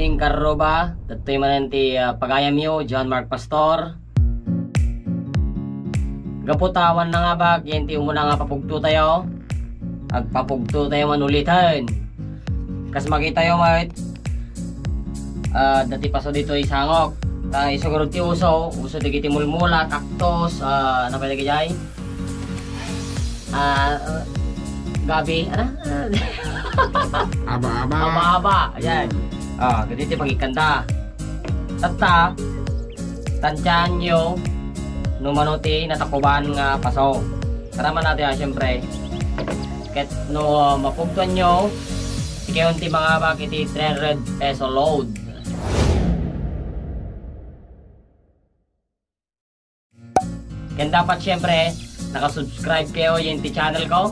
evening karoba. Datoy man ti pagayam yo John Mark Pastor. Gaputawan na nga ba kinti umuna nga papugto tayo. Agpapugto tayo manulitan. Kas makita yo mat dati paso dito isangok. Ta isuguro ti uso digiti mulmula, cactus, ano pa lagi jay? Gabi, ano? Aba. Ayan. Ganito pagikanta. Tata, tansyan nyo, numanuti natakuban nga paso. Karaman natin syempre. Ket no mapugtuan nyo, ikayon ti mga bakiti 300 peso load. Ken dapat syempre, nakasubscribe kayo yung ti channel ko.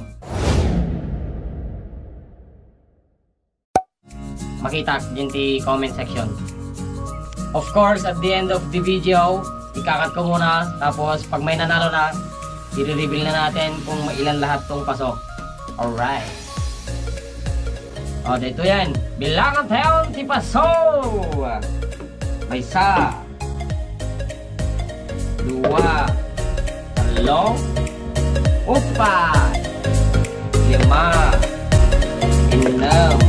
Makita din ti comment section. Of course, at the end of the video, ikakat ko muna. Tapos, pag may nanalo na, i-reveal na natin kung mailan lahat tong pasok. Alright. O, dito yan. Bilangan tayo ti paso! May isa. 2. 3. 4. 5. 6.